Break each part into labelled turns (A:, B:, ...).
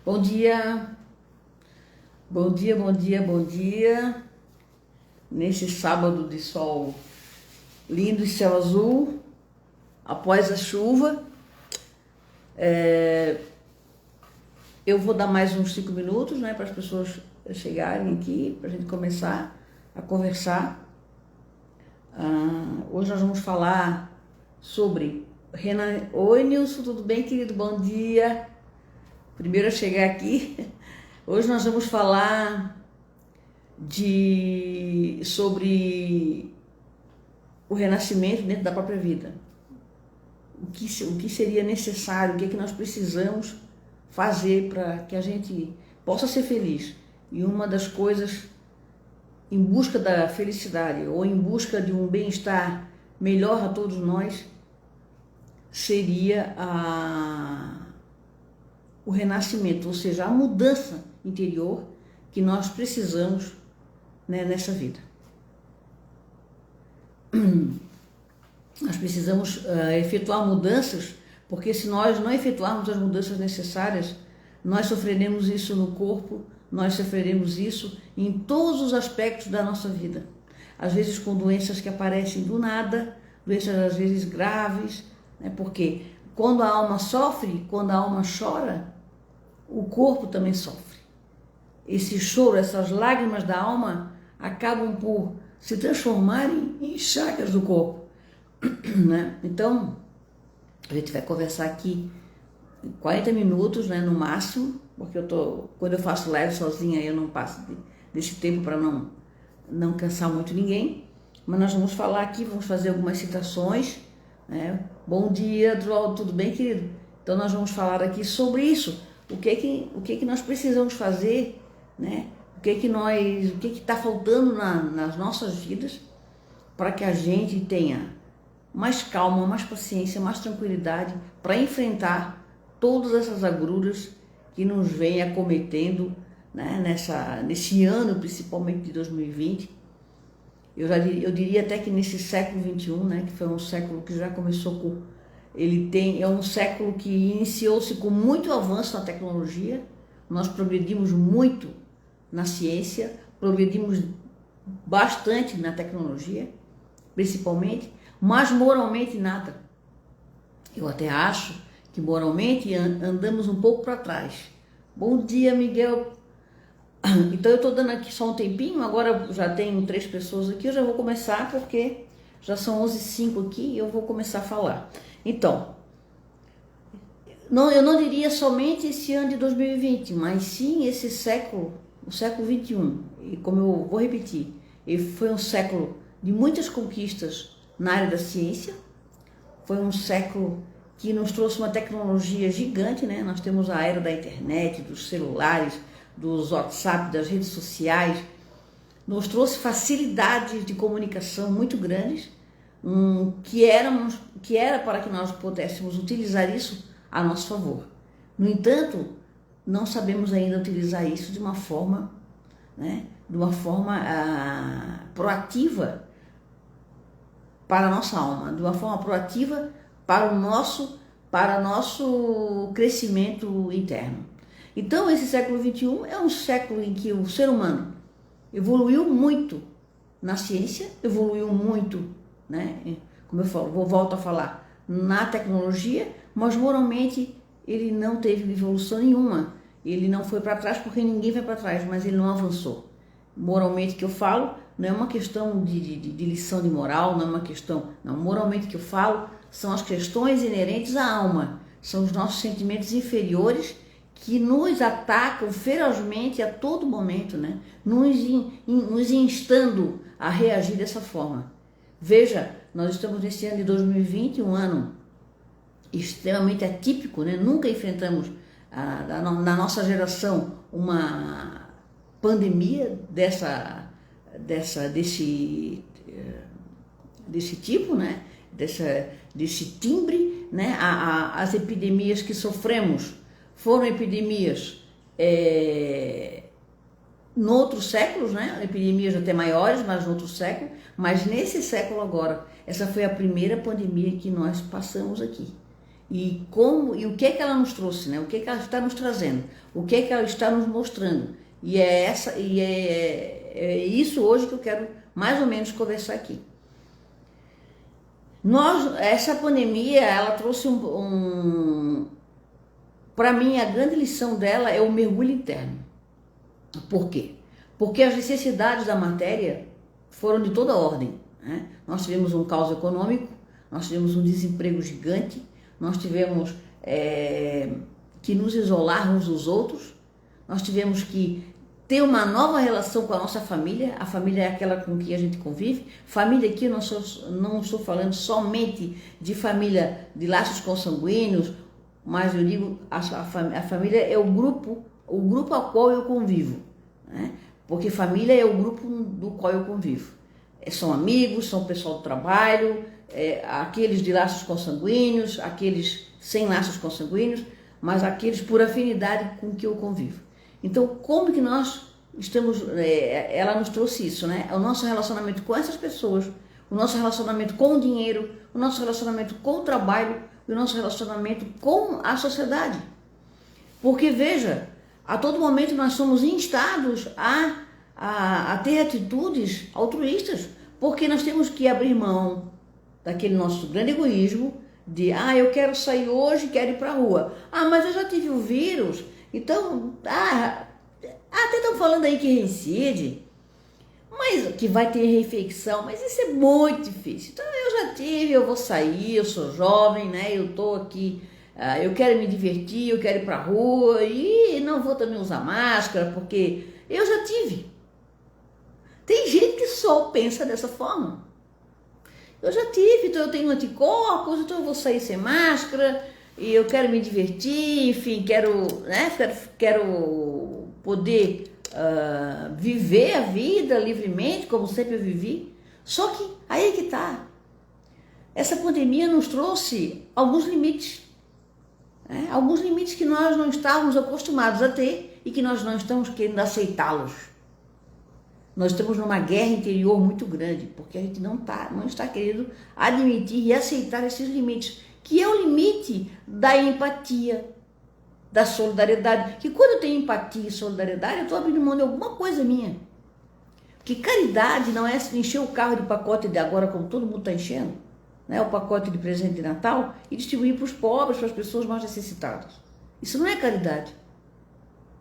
A: Bom dia, bom dia, bom dia, bom dia. Nesse sábado de sol lindo e céu azul, após a chuva, eu vou dar mais uns 5 minutos, né, para as pessoas chegarem aqui, para a gente começar a conversar. Hoje nós vamos falar sobre Oi, Nilson, tudo bem, querido? Bom dia. Primeiro a chegar aqui. Hoje nós vamos falar sobre o renascimento dentro da própria vida. O que seria necessário, o que é que nós precisamos fazer para que a gente possa ser feliz. E uma das coisas, em busca da felicidade ou em busca de um bem-estar melhor a todos nós, seria o renascimento, ou seja, a mudança interior que nós precisamos, né, nessa vida. Nós precisamos efetuar mudanças, porque se nós não efetuarmos as mudanças necessárias, nós sofreremos isso no corpo, nós sofreremos isso em todos os aspectos da nossa vida. Às vezes com doenças que aparecem do nada, doenças às vezes graves, né, porque quando a alma sofre, quando a alma chora, o corpo também sofre. Esse choro, essas lágrimas da alma acabam por se transformarem em chagas do corpo, né? Então, a gente vai conversar aqui 40 minutos, né, no máximo, porque quando eu faço live sozinha, eu não passo desse tempo para não cansar muito ninguém. Mas nós vamos falar aqui, vamos fazer algumas citações, né? Bom dia, Drol, tudo bem, querido? Então nós vamos falar aqui sobre isso. O que nós precisamos fazer, né? O que está faltando nas nossas vidas para que a gente tenha mais calma, mais paciência, mais tranquilidade para enfrentar todas essas agruras que nos vêm acometendo, né, nesse ano, principalmente de 2020. Eu diria até que nesse século XXI, né, que foi um século que já começou é um século que iniciou-se com muito avanço na tecnologia. Nós progredimos muito na ciência, progredimos bastante na tecnologia, principalmente, mas moralmente nada. Eu até acho que moralmente andamos um pouco para trás. Bom dia, Miguel. Então eu estou dando aqui só um tempinho, agora já tenho 3 pessoas aqui, eu já vou começar porque já são 11h05 aqui e eu vou começar a falar. Então, eu não diria somente esse ano de 2020, mas sim esse século, o século XXI. E como eu vou repetir, ele foi um século de muitas conquistas na área da ciência, foi um século que nos trouxe uma tecnologia gigante, né? Nós temos a era da internet, dos celulares, dos WhatsApp, das redes sociais, nos trouxe facilidades de comunicação muito grandes, que era para que nós pudéssemos utilizar isso a nosso favor. No entanto, não sabemos ainda utilizar isso de uma forma, né, proativa para a nossa alma, de uma forma proativa para o nosso crescimento interno. Então, esse século XXI é um século em que o ser humano evoluiu muito na ciência, evoluiu muito, né? Como eu falo, volto a falar, na tecnologia, mas moralmente ele não teve evolução nenhuma. Ele não foi para trás porque ninguém vai para trás, mas ele não avançou. Moralmente que eu falo, não é uma questão de lição de moral, não é uma questão... Não, moralmente que eu falo são as questões inerentes à alma, são os nossos sentimentos inferiores que nos atacam ferozmente a todo momento, né? Nos instando a reagir dessa forma. Veja, nós estamos nesse ano de 2020, um ano extremamente atípico, né? Nunca enfrentamos na nossa geração uma pandemia desse tipo, né? Desse timbre, né? As epidemias que sofremos foram epidemias em outros séculos, né? Epidemias até maiores, mas em outros séculos. Mas nesse século agora, essa foi a primeira pandemia que nós passamos aqui. E o que é que ela nos trouxe, né? O que é que ela está nos trazendo? O que é que ela está nos mostrando? É isso hoje que eu quero mais ou menos conversar aqui. Essa pandemia, ela trouxe para mim, a grande lição dela é o mergulho interno. Por quê? Porque as necessidades da matéria foram de toda ordem, né? Nós tivemos um caos econômico, nós tivemos um desemprego gigante, nós tivemos que nos isolar uns dos outros, nós tivemos que ter uma nova relação com a nossa família. A família é aquela com que a gente convive. Família aqui, eu não estou falando somente de família de laços consanguíneos, mas eu digo a família é o grupo ao qual eu convivo, né? Porque família é o grupo do qual eu convivo. São amigos, são pessoal do trabalho, aqueles de laços consanguíneos, aqueles sem laços consanguíneos, mas aqueles por afinidade com que eu convivo. Então, como que nós estamos, ela nos trouxe isso, né? O nosso relacionamento com essas pessoas, o nosso relacionamento com o dinheiro, o nosso relacionamento com o trabalho e o nosso relacionamento com a sociedade. Porque, veja, a todo momento nós somos instados a ter atitudes altruístas, porque nós temos que abrir mão daquele nosso grande egoísmo de, eu quero sair hoje, quero ir para a rua. Mas eu já tive o vírus, então, até estão falando aí que reincide, mas que vai ter reinfecção, mas isso é muito difícil. Então, eu já tive, eu vou sair, eu sou jovem, né? Eu tô aqui, eu quero me divertir, eu quero ir para a rua e não vou também usar máscara, porque eu já tive. Tem gente que só pensa dessa forma. Eu já tive, então eu tenho anticorpos, então eu vou sair sem máscara e eu quero me divertir, enfim, quero poder viver a vida livremente, como sempre eu vivi. Só que aí é que tá. Essa pandemia nos trouxe alguns limites, né? Alguns limites que nós não estávamos acostumados a ter e que nós não estamos querendo aceitá-los. Nós estamos numa guerra interior muito grande, porque a gente não está querendo admitir e aceitar esses limites, que é o limite da empatia, da solidariedade. Que quando eu tenho empatia e solidariedade, eu estou abrindo mão de alguma coisa minha. Porque caridade não é encher o carro de pacote de agora, como todo mundo está enchendo, né? O pacote de presente de Natal e distribuir para os pobres, para as pessoas mais necessitadas. Isso não é caridade.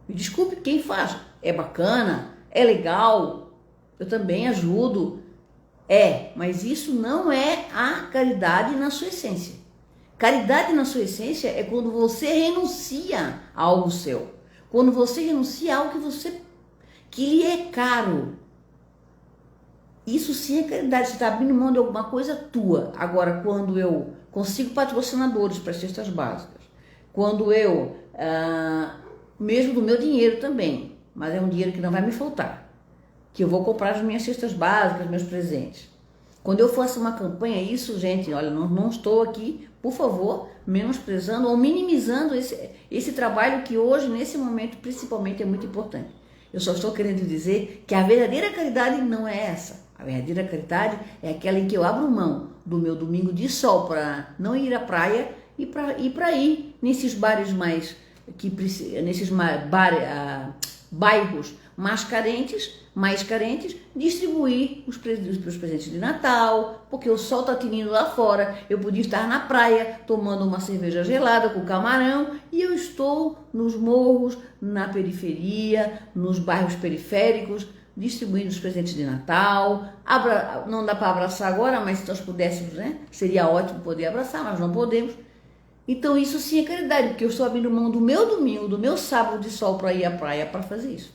A: Me desculpe quem faz. É bacana, é legal, eu também ajudo, mas isso não é a caridade na sua essência. Caridade na sua essência é quando você renuncia a algo seu, quando você renuncia a algo que lhe é caro. Isso sim é caridade, você está abrindo mão de alguma coisa tua. Agora, quando eu consigo patrocinadores para as cestas básicas, quando eu, mesmo do meu dinheiro também, mas é um dinheiro que não vai me faltar, que eu vou comprar as minhas cestas básicas, meus presentes. Quando eu faço uma campanha, isso, gente, olha, não estou aqui, por favor, menosprezando ou minimizando esse trabalho que hoje, nesse momento, principalmente, é muito importante. Eu só estou querendo dizer que a verdadeira caridade não é essa. A verdadeira caridade é aquela em que eu abro mão do meu domingo de sol para não ir à praia e para ir nesses bares nesses bairros mais carentes, distribuir os presentes de Natal, porque o sol está tinindo lá fora, eu podia estar na praia tomando uma cerveja gelada com camarão e eu estou nos morros, na periferia, nos bairros periféricos, distribuindo os presentes de Natal. Não dá para abraçar agora, mas se nós pudéssemos, né? Seria ótimo poder abraçar, mas não podemos. Então isso sim é caridade, porque eu estou abrindo mão do meu domingo, do meu sábado de sol para ir à praia para fazer isso.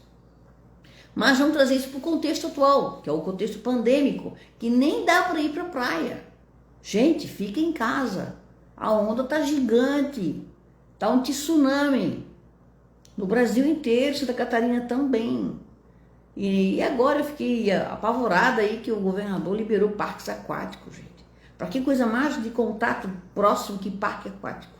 A: Mas vamos trazer isso para o contexto atual, que é o contexto pandêmico, que nem dá para ir para a praia. Gente, fica em casa. A onda está gigante, está um tsunami. No Brasil inteiro, Santa Catarina também. E agora eu fiquei apavorada aí que o governador liberou parques aquáticos, gente. Para que coisa mais de contato próximo que parque aquático?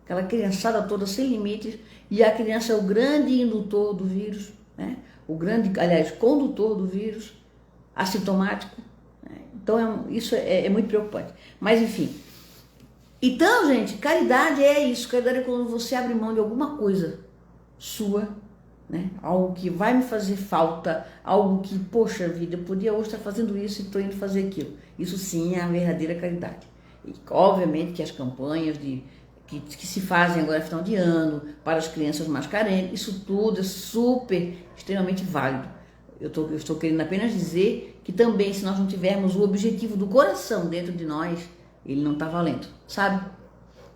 A: Aquela criançada toda sem limites, e a criança é o grande indutor do vírus, né? O grande, aliás, condutor do vírus, assintomático, né? Então isso é muito preocupante. Mas enfim, Então, gente, caridade é isso. Caridade é quando você abre mão de alguma coisa sua, né? Algo que vai me fazer falta, algo que, poxa vida, eu podia hoje estar fazendo isso e estou indo fazer aquilo. Isso sim é a verdadeira caridade. E, obviamente que as campanhas que se fazem agora no final de ano, para as crianças mais carentes, isso tudo é super, extremamente válido. Eu estou querendo apenas dizer que também, se nós não tivermos o objetivo do coração dentro de nós, ele não está valendo, sabe?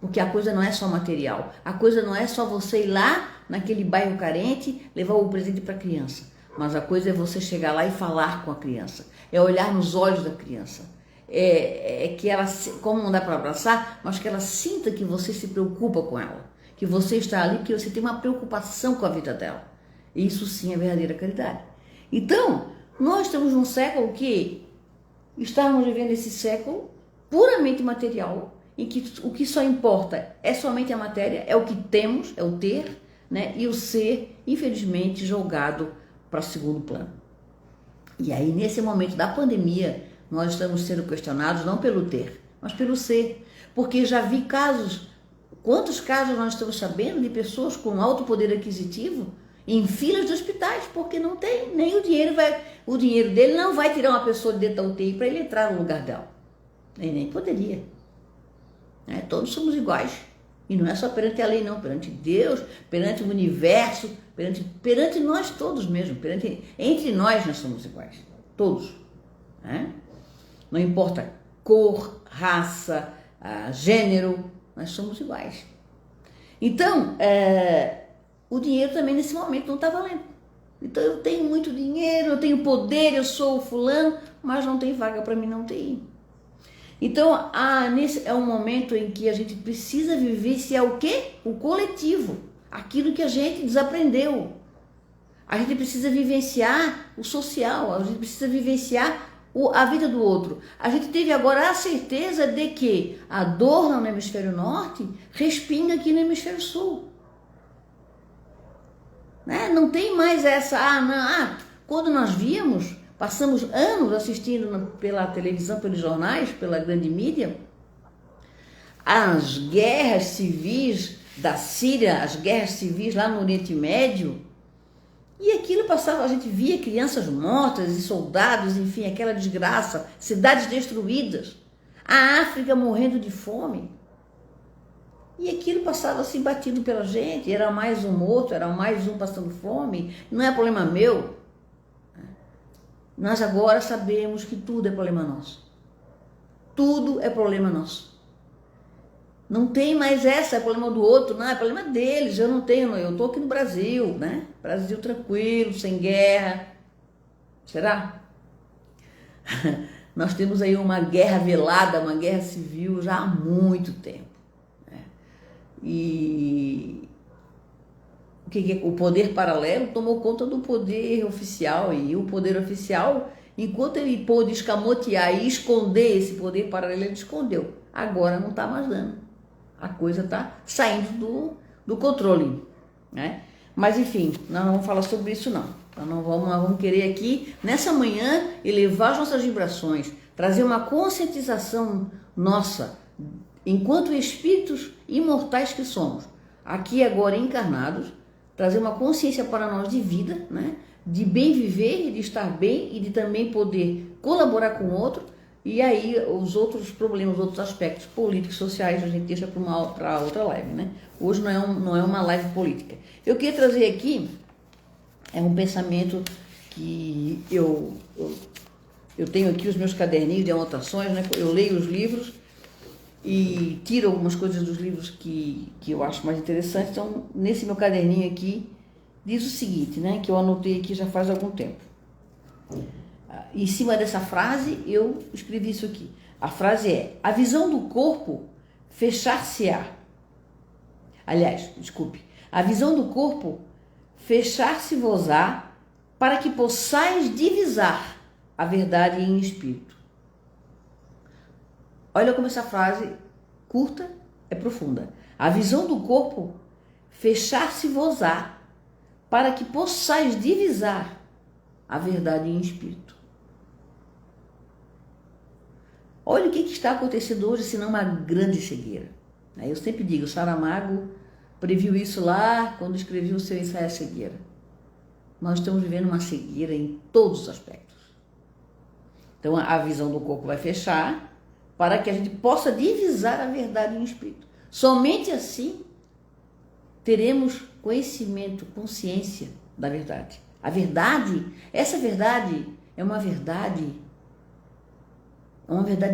A: Porque a coisa não é só material, a coisa não é só você ir lá naquele bairro carente, levar o presente para a criança, mas a coisa é você chegar lá e falar com a criança, é olhar nos olhos da criança, é que ela, como não dá para abraçar, mas que ela sinta que você se preocupa com ela, que você está ali, que você tem uma preocupação com a vida dela. Isso sim é verdadeira caridade. Então, nós estamos num século que estamos vivendo esse século puramente material, em que o que só importa é somente a matéria, é o que temos, é o ter, né? E o ser, infelizmente, jogado para segundo plano. E aí, nesse momento da pandemia, nós estamos sendo questionados não pelo ter, mas pelo ser. Porque já vi casos, quantos casos nós estamos sabendo de pessoas com alto poder aquisitivo em filas de hospitais, porque não tem, nem o dinheiro dele não vai tirar uma pessoa de dentro da UTI para ele entrar no lugar dela. Ele nem poderia. Todos somos iguais. E não é só perante a lei, não, perante Deus, perante o universo, perante nós todos mesmo, entre nós somos iguais, todos. Não importa cor, raça, gênero, nós somos iguais. Então, o dinheiro também nesse momento não está valendo. Então eu tenho muito dinheiro, eu tenho poder, eu sou fulano, mas não tem vaga para mim na UTI. Então, nesse é um momento em que a gente precisa vivenciar o quê? O coletivo, aquilo que a gente desaprendeu. A gente precisa vivenciar o social, a gente precisa vivenciar a vida do outro. A gente teve agora a certeza de que a dor no hemisfério norte respinga aqui no hemisfério sul. Não tem mais essa, quando nós víamos, passamos anos assistindo pela televisão, pelos jornais, pela grande mídia, as guerras civis da Síria, as guerras civis lá no Oriente Médio, e aquilo passava, a gente via crianças mortas e soldados, enfim, aquela desgraça, cidades destruídas, a África morrendo de fome. E aquilo passava assim batido pela gente, era mais um morto, era mais um passando fome, não é problema meu. Nós agora sabemos que tudo é problema nosso. Tudo é problema nosso. Não tem mais é problema do outro, não, é problema deles, eu estou aqui no Brasil, né? Brasil tranquilo, sem guerra. Será? Nós temos aí uma guerra velada, uma guerra civil já há muito tempo. E o poder paralelo tomou conta do poder oficial, e o poder oficial, enquanto ele pôde escamotear e esconder esse poder paralelo, ele escondeu. Agora não está mais dando. A coisa está saindo do controle, né? Mas enfim, nós não vamos falar sobre isso não. Nós vamos querer aqui, nessa manhã, elevar as nossas vibrações, trazer uma conscientização nossa, enquanto espíritos imortais que somos, aqui agora encarnados, trazer uma consciência para nós de vida, né? De bem viver, de estar bem e de também poder colaborar com o outro. E aí os outros problemas, os outros aspectos políticos, sociais, a gente deixa para outra live, né? Hoje não é uma live política. Eu queria trazer aqui um pensamento que eu tenho aqui os meus caderninhos de anotações, né? Eu leio os livros e tiro algumas coisas dos livros que eu acho mais interessantes. Então, nesse meu caderninho aqui, diz o seguinte, né? Que eu anotei aqui já faz algum tempo. Em cima dessa frase, eu escrevi isso aqui. A frase é: a visão do corpo fechar-se-á. Aliás, desculpe. A visão do corpo fechar-se-vos-á para que possais divisar a verdade em espírito. Olha como essa frase curta é profunda. A visão do corpo fechar-se-vos-á para que possais divisar a verdade em espírito. Olha o que está acontecendo hoje, senão uma grande cegueira. Eu sempre digo, Saramago previu isso lá quando escreveu o seu ensaio A Cegueira. Nós estamos vivendo uma cegueira em todos os aspectos. Então a visão do corpo vai fechar para que a gente possa divisar a verdade em espírito. Somente assim teremos conhecimento, consciência da verdade. A verdade, essa verdade é uma verdade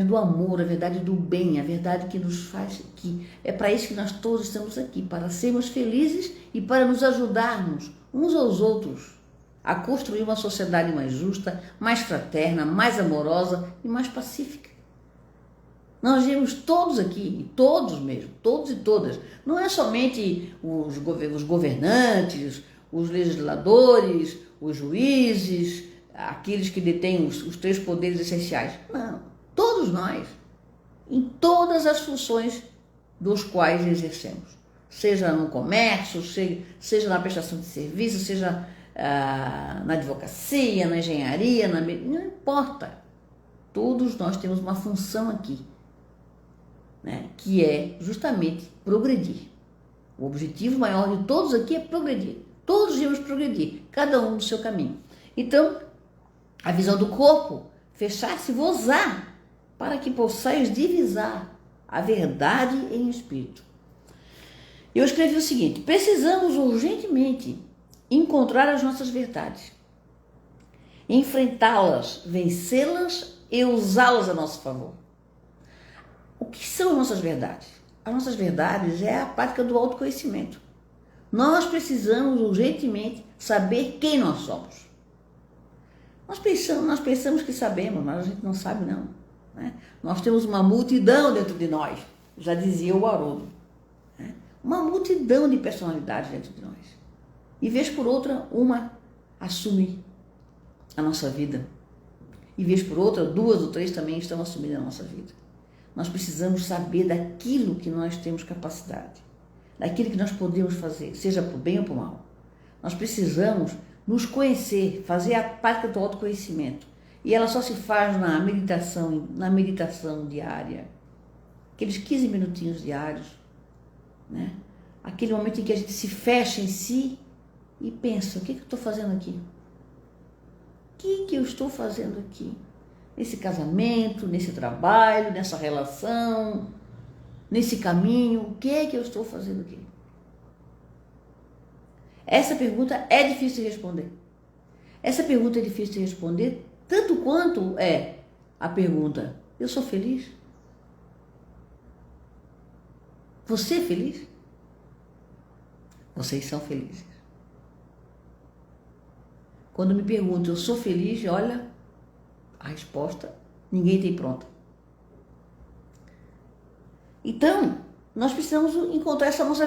A: do amor, a verdade do bem, a verdade que nos faz, que é para isso que nós todos estamos aqui, para sermos felizes e para nos ajudarmos uns aos outros a construir uma sociedade mais justa, mais fraterna, mais amorosa e mais pacífica. Nós vemos todos aqui, todos mesmo, todos e todas, não é somente os governantes, os legisladores, os juízes, aqueles que detêm os três poderes essenciais. Não, todos nós, em todas as funções dos quais exercemos. Seja no comércio, seja na prestação de serviço, seja na advocacia, na engenharia, não importa. Todos nós temos uma função aqui, né, que é justamente progredir. O objetivo maior de todos aqui é progredir. Todos devemos progredir, cada um do seu caminho. Então, a visão do corpo, fechar-se, vozar, para que possais divisar a verdade em espírito. Eu escrevi o seguinte: precisamos urgentemente encontrar as nossas verdades, enfrentá-las, vencê-las e usá-las a nosso favor. O que são as nossas verdades? As nossas verdades é a prática do autoconhecimento. Nós precisamos urgentemente saber quem nós somos. Nós pensamos que sabemos, mas a gente não sabe não, né? Nós temos uma multidão dentro de nós, já dizia o Haroldo, né? Uma multidão de personalidades dentro de nós. E vez por outra, uma assume a nossa vida. E vez por outra, duas ou três também estão assumindo a nossa vida. Nós precisamos saber daquilo que nós temos capacidade, daquilo que nós podemos fazer, seja por bem ou por mal. Nós precisamos nos conhecer, fazer a prática do autoconhecimento. E ela só se faz na meditação diária. Aqueles 15 minutinhos diários, né? Aquele momento em que a gente se fecha em si e pensa, o que eu estou fazendo aqui? O que eu estou fazendo aqui? Nesse casamento, nesse trabalho, nessa relação, nesse caminho, o que é que eu estou fazendo aqui? Essa pergunta é difícil de responder. Essa pergunta é difícil de responder, tanto quanto é a pergunta, eu sou feliz? Você é feliz? Vocês são felizes. Quando me perguntam, eu sou feliz, olha, a resposta ninguém tem pronta. Então, nós precisamos encontrar essa nossa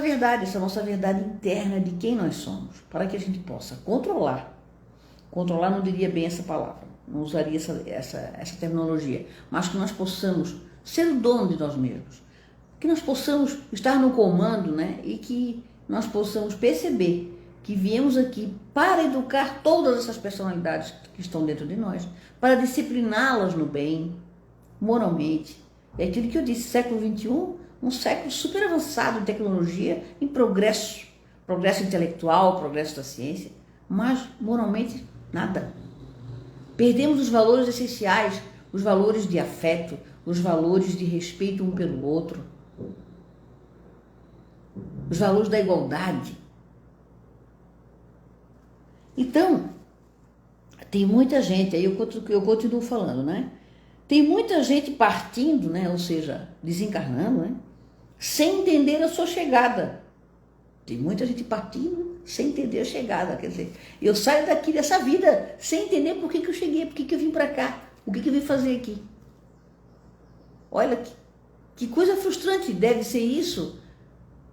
A: verdade interna de quem nós somos, para que a gente possa controlar. Controlar não diria bem essa palavra, não usaria essa terminologia, mas que nós possamos ser o dono de nós mesmos, que nós possamos estar no comando, né? E que nós possamos perceber que viemos aqui para educar todas essas personalidades que estão dentro de nós, para discipliná-las no bem, moralmente. É aquilo que eu disse, século XXI, um século super avançado em tecnologia, em progresso intelectual, progresso da ciência, mas moralmente nada. Perdemos os valores essenciais, os valores de afeto, os valores de respeito um pelo outro, os valores da igualdade. Então, tem muita gente, aí eu continuo falando, né? Tem muita gente partindo, né? Ou seja, desencarnando, né? Sem entender a sua chegada. Tem muita gente partindo sem entender a chegada. Quer dizer, eu saio daqui dessa vida sem entender por que eu cheguei, por que eu vim para cá, o que eu vim fazer aqui. Olha que coisa frustrante deve ser isso,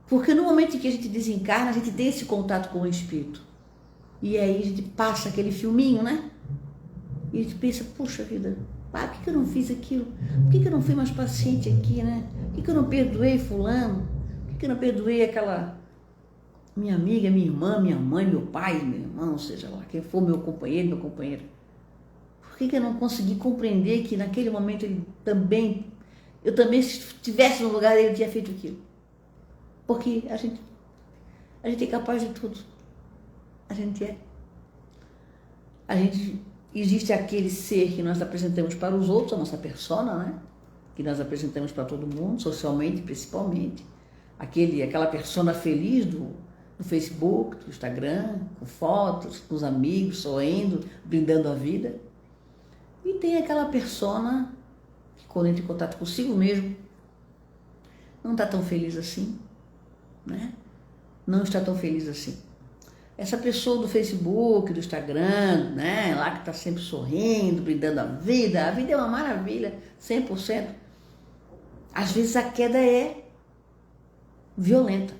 A: porque no momento em que a gente desencarna, a gente tem esse contato com o espírito. E aí a gente passa aquele filminho, né? E a gente pensa, puxa vida, por que eu não fiz aquilo? Por que eu não fui mais paciente aqui, né? Por que eu não perdoei fulano? Por que eu não perdoei aquela minha amiga, minha irmã, minha mãe, meu pai, meu irmão, seja lá, quem for meu companheiro, minha companheira? Por Por que eu não consegui compreender que naquele momento eu também, se estivesse no lugar dele, tinha feito aquilo? Porque a gente é capaz de tudo. A gente é. Existe aquele ser que nós apresentamos para os outros, a nossa persona, né? Que nós apresentamos para todo mundo, socialmente principalmente. Aquela persona feliz do Facebook, do Instagram, com fotos, com os amigos, sorrindo, brindando a vida. E tem aquela persona que, quando entra em contato consigo mesmo, não está tão feliz assim, né? Não está tão feliz assim. Essa pessoa do Facebook, do Instagram, né? Lá que está sempre sorrindo, brindando a vida é uma maravilha, 100%. Às vezes a queda é violenta.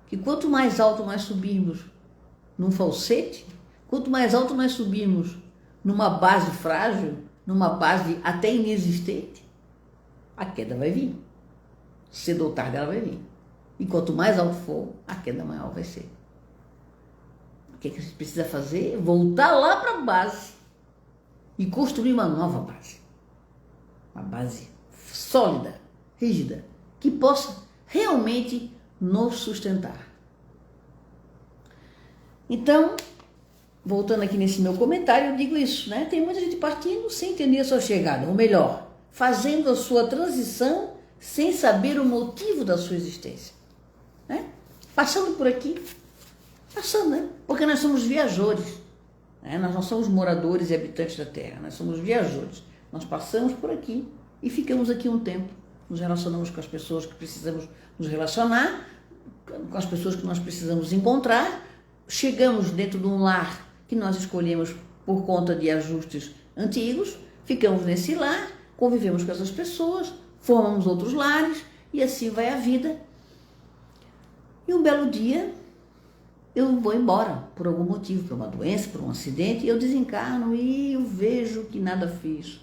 A: Que quanto mais alto nós subirmos num falsete, quanto mais alto nós subirmos numa base frágil, numa base até inexistente, a queda vai vir. Cedo ou tarde ela vai vir. E quanto mais alto for, a queda maior vai ser. O que a gente precisa fazer? Voltar lá para a base e construir uma nova base. Uma base sólida, rígida, que possa realmente nos sustentar. Então, voltando aqui nesse meu comentário, eu digo isso, né? Tem muita gente partindo sem entender a sua chegada, ou melhor, fazendo a sua transição sem saber o motivo da sua existência, né? Passando por aqui, né? Porque nós somos viajores, né? Nós não somos moradores e habitantes da Terra, nós somos viajores. Nós passamos por aqui e ficamos aqui um tempo, nos relacionamos com as pessoas que precisamos nos relacionar, com as pessoas que nós precisamos encontrar, chegamos dentro de um lar que nós escolhemos por conta de ajustes antigos, ficamos nesse lar, convivemos com essas pessoas, formamos outros lares e assim vai a vida. E um belo dia eu vou embora por algum motivo, por uma doença, por um acidente, e eu desencarno e eu vejo que nada fiz,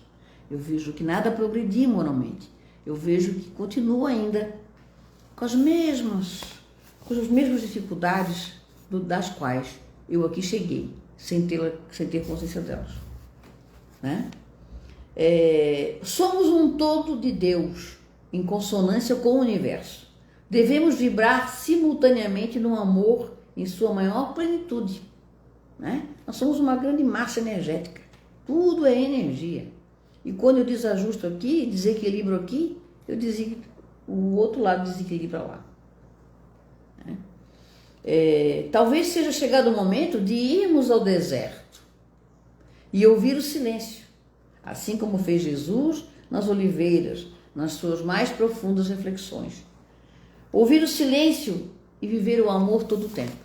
A: eu vejo que nada progredi moralmente, eu vejo que continuo ainda com as mesmas dificuldades das quais eu aqui cheguei, sem ter consciência delas, né? Somos um todo de Deus, em consonância com o universo. Devemos vibrar simultaneamente no amor em sua maior plenitude, né? Nós somos uma grande massa energética, tudo é energia. E quando eu desajusto aqui, desequilibro aqui, o outro lado desequilibra lá. Né? Talvez seja chegado o momento de irmos ao deserto e ouvir o silêncio, assim como fez Jesus nas oliveiras, nas suas mais profundas reflexões. Ouvir o silêncio e viver o amor todo o tempo.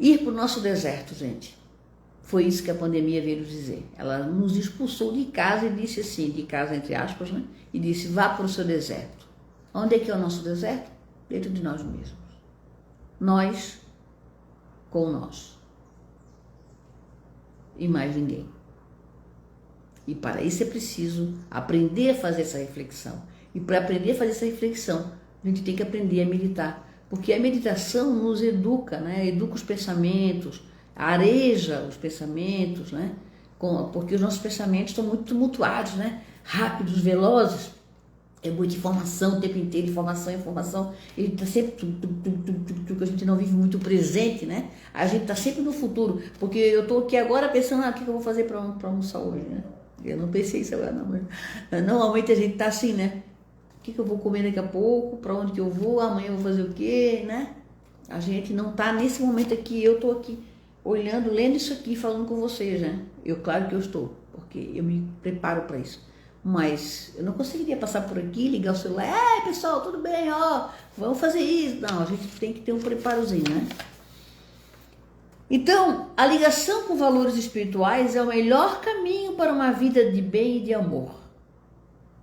A: Ir para o nosso deserto, gente. Foi isso que a pandemia veio nos dizer. Ela nos expulsou de casa e disse assim, de casa entre aspas, né? E disse, vá para o seu deserto. Onde é que é o nosso deserto? Dentro de nós mesmos. Nós com nós. E mais ninguém. E para isso é preciso aprender a fazer essa reflexão. E para aprender a fazer essa reflexão, a gente tem que aprender a meditar. Porque a meditação nos educa, né? Educa os pensamentos, areja os pensamentos, né? Porque os nossos pensamentos estão muito tumultuados, né? Rápidos, velozes. É muita informação o tempo inteiro, informação. Ele está sempre, a gente não vive muito presente, né? A gente está sempre no futuro, porque eu estou aqui agora pensando, o que eu vou fazer para almoçar hoje, né? Eu não pensei isso agora, não, mas normalmente a gente está assim, né? O que eu vou comer daqui a pouco, para onde que eu vou, amanhã eu vou fazer o quê, né? A gente não está nesse momento aqui, eu estou aqui olhando, lendo isso aqui, falando com vocês, né? Claro que eu estou, porque eu me preparo para isso. Mas eu não conseguiria passar por aqui, ligar o celular, pessoal, tudo bem, vamos fazer isso. Não, a gente tem que ter um preparozinho, né? Então, a ligação com valores espirituais é o melhor caminho para uma vida de bem e de amor.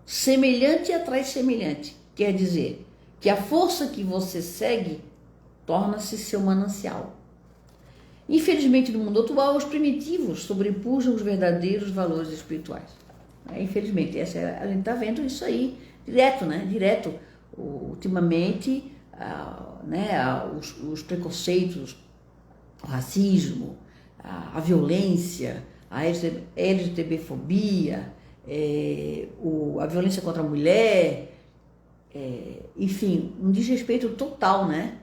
A: Semelhante atrai semelhante, quer dizer que a força que você segue torna-se seu manancial. Infelizmente, no mundo atual, os primitivos sobrepujam os verdadeiros valores espirituais. Infelizmente, a gente está vendo isso aí direto, né? Direto. Ultimamente, os preconceitos, o racismo, a violência, a LGBTfobia, a violência contra a mulher, enfim, um desrespeito total, né,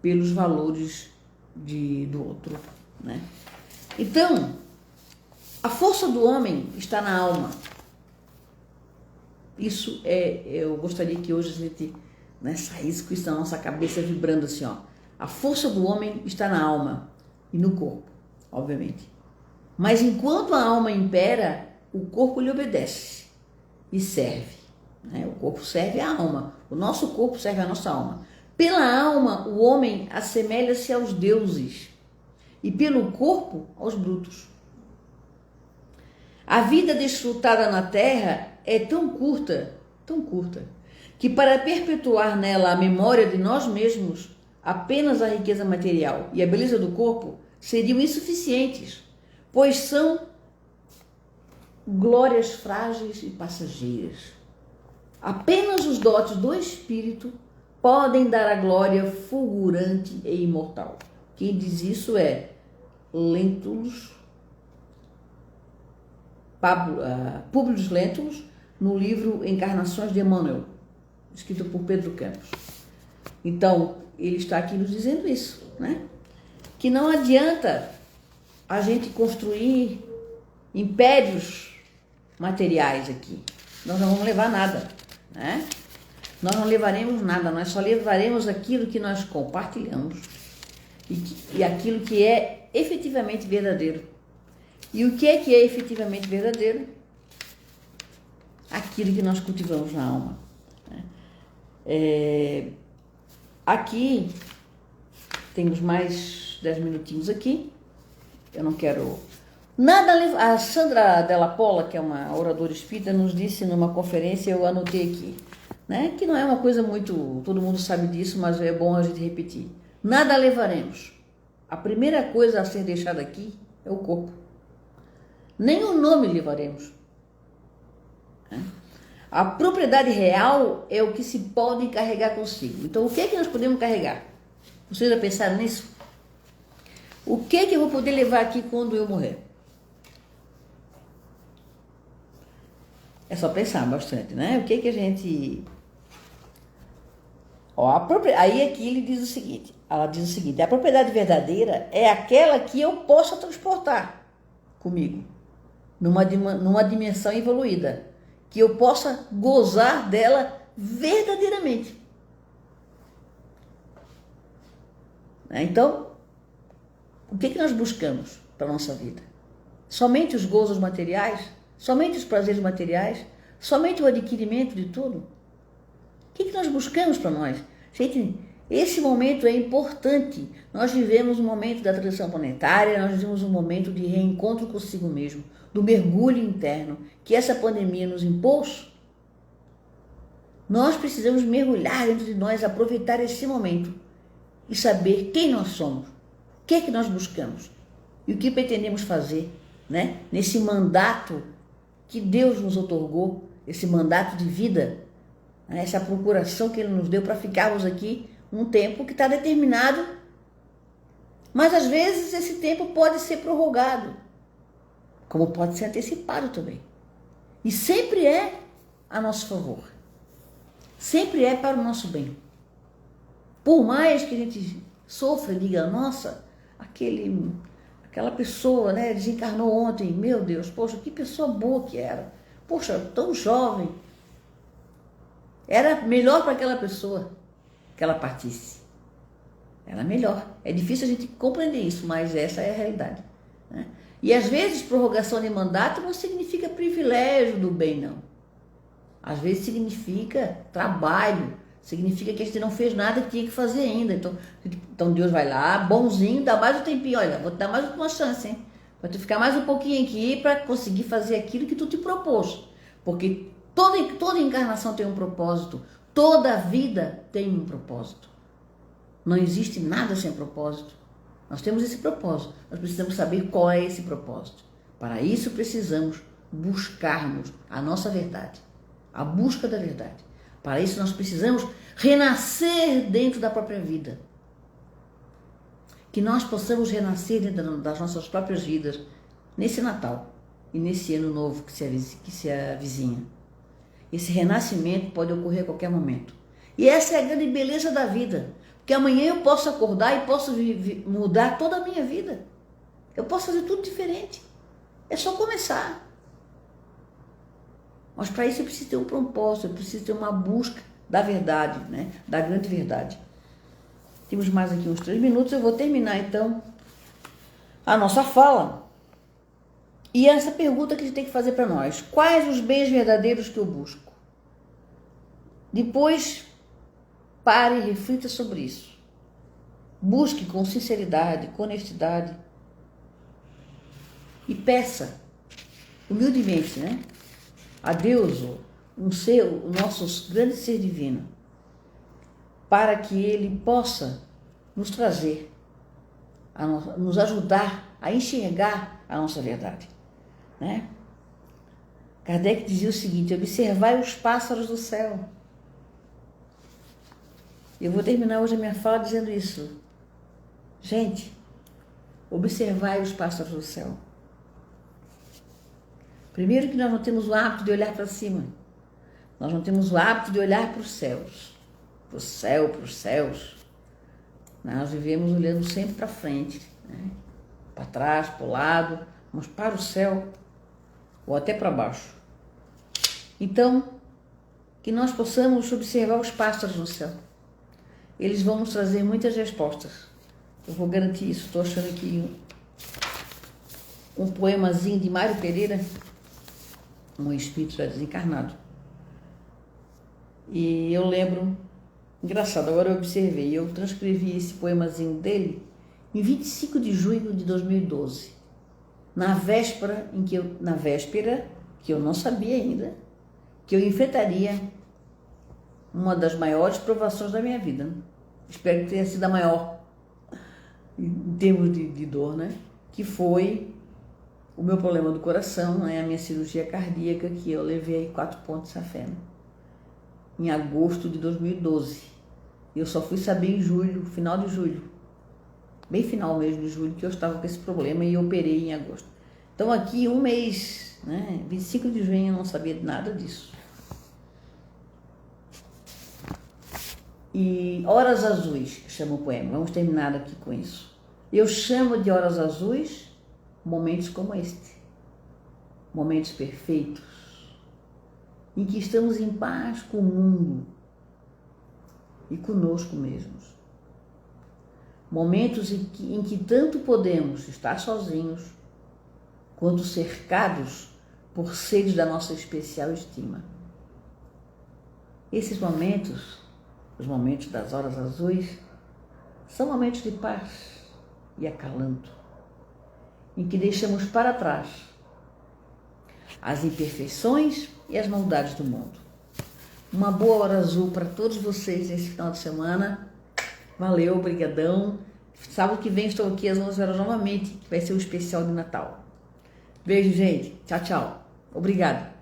A: pelos valores do outro, né? Então, a força do homem está na alma. Isso eu gostaria que hoje a gente, né, saísse com isso na nossa cabeça vibrando assim, ó. A força do homem está na alma e no corpo, obviamente. Mas enquanto a alma impera, o corpo lhe obedece e serve, né? O corpo serve à alma, o nosso corpo serve à nossa alma. Pela alma, o homem assemelha-se aos deuses e pelo corpo, aos brutos. A vida desfrutada na terra é tão curta, que para perpetuar nela a memória de nós mesmos, apenas a riqueza material e a beleza do corpo seriam insuficientes, pois são glórias frágeis e passageiras. Apenas os dotes do espírito podem dar a glória fulgurante e imortal. Quem diz isso é Lentulus, Públio Lentulus, no livro Encarnações de Emmanuel, escrito por Pedro Campos. Então, ele está aqui nos dizendo isso, né? Que não adianta a gente construir impérios materiais aqui. Nós não vamos levar nada, né? Nós não levaremos nada, nós só levaremos aquilo que nós compartilhamos e aquilo que é efetivamente verdadeiro. E o que é efetivamente verdadeiro? Aquilo que nós cultivamos na alma, né? Aqui, temos mais 10 minutinhos aqui. Eu não quero... A Sandra Della Polla, que é uma oradora espírita, nos disse numa conferência, eu anotei aqui, né? Que não é uma coisa muito... Todo mundo sabe disso, mas é bom a gente repetir. Nada levaremos. A primeira coisa a ser deixada aqui é o corpo. Nem o nome levaremos. A propriedade real é o que se pode carregar consigo. Então, o que é que nós podemos carregar? Vocês já pensaram nisso? O que é que eu vou poder levar aqui quando eu morrer? É só pensar bastante, né? O que é que a gente... Aí aqui ele diz o seguinte, ela diz o seguinte: a propriedade verdadeira é aquela que eu possa transportar comigo, numa dimensão evoluída, que eu possa gozar dela verdadeiramente. Então, o que nós buscamos para a nossa vida? Somente os gozos materiais? Somente os prazeres materiais? Somente o adquirimento de tudo? O que nós buscamos para nós? Gente, esse momento é importante. Nós vivemos um momento da transição planetária, nós vivemos um momento de reencontro consigo mesmo, do mergulho interno que essa pandemia nos impôs. Nós precisamos mergulhar dentro de nós, aproveitar esse momento e saber quem nós somos, o que é que nós buscamos e o que pretendemos fazer, né? Nesse mandato que Deus nos otorgou, esse mandato de vida, né? Essa procuração que Ele nos deu para ficarmos aqui um tempo que está determinado, mas às vezes esse tempo pode ser prorrogado, como pode ser antecipado também. E sempre é a nosso favor, sempre é para o nosso bem. Por mais que a gente sofra e diga, nossa, aquela pessoa, né, desencarnou ontem, meu Deus, poxa, que pessoa boa que era, poxa, tão jovem. Era melhor para aquela pessoa que ela partisse. Era melhor. É difícil a gente compreender isso, mas essa é a realidade, né? E às vezes prorrogação de mandato não significa privilégio do bem, não. Às vezes significa trabalho, significa que a gente não fez nada que tinha que fazer ainda. Então Deus vai lá, bonzinho, dá mais um tempinho, olha, vou te dar mais uma chance, hein? Vai tu ficar mais um pouquinho aqui para conseguir fazer aquilo que tu te propôs. Porque toda encarnação tem um propósito, toda vida tem um propósito. Não existe nada sem propósito. Nós temos esse propósito, nós precisamos saber qual é esse propósito. Para isso precisamos buscarmos a nossa verdade, a busca da verdade. Para isso nós precisamos renascer dentro da própria vida. que nós possamos renascer dentro das nossas próprias vidas nesse Natal e nesse ano novo que se avizinha. Esse renascimento pode ocorrer a qualquer momento. E essa é a grande beleza da vida, porque amanhã eu posso acordar e posso mudar toda a minha vida. Eu posso fazer tudo diferente. É só começar. Mas para isso eu preciso ter um propósito, eu preciso ter uma busca da verdade, né? Da grande verdade. Temos mais aqui uns 3 minutos, eu vou terminar então a nossa fala. E essa pergunta que a gente tem que fazer para nós: quais os bens verdadeiros que eu busco? Depois, pare e reflita sobre isso. Busque com sinceridade, com honestidade. E peça, humildemente, né? A Deus, o nosso grande ser divino, para que Ele possa nos trazer, nos ajudar a enxergar a nossa verdade, né? Kardec dizia o seguinte: observai os pássaros do céu. Eu vou terminar hoje a minha fala dizendo isso. Gente, observai os pássaros do céu. Primeiro que nós não temos o hábito de olhar para cima. Nós não temos o hábito de olhar para os céus. Para o céu, para os céus. Nós vivemos olhando sempre para frente, né? Para trás, para o lado, mas para o céu ou até para baixo. Então, que nós possamos observar os pássaros no céu. Eles vão nos trazer muitas respostas. Eu vou garantir isso. Estou achando aqui um poemazinho de Mário Pereira, um espírito já desencarnado. E eu lembro, engraçado, agora eu observei, eu transcrevi esse poemazinho dele em 25 de junho de 2012, na véspera que eu não sabia ainda que eu enfrentaria uma das maiores provações da minha vida. Espero que tenha sido a maior em termos de dor, né? Que foi o meu problema do coração, né? A minha cirurgia cardíaca, que eu levei 4 pontos à fé, né? Em agosto de 2012. Eu só fui saber em julho, final de julho, bem final mesmo de julho, que eu estava com esse problema e operei em agosto. Então aqui um mês, né? 25 de junho, eu não sabia nada disso. E Horas Azuis, que chama o poema, vamos terminar aqui com isso. Eu chamo de horas azuis momentos como este, momentos perfeitos, em que estamos em paz com o mundo e conosco mesmos. Momentos em que tanto podemos estar sozinhos, quanto cercados por seres da nossa especial estima. Esses momentos, os momentos das horas azuis, são momentos de paz e acalanto, em que deixamos para trás as imperfeições e as maldades do mundo. Uma boa hora azul para todos vocês nesse final de semana. Valeu, brigadão. Sábado que vem estou aqui às 11 horas novamente, que vai ser o especial de Natal. Beijo, gente. Tchau, tchau. Obrigada.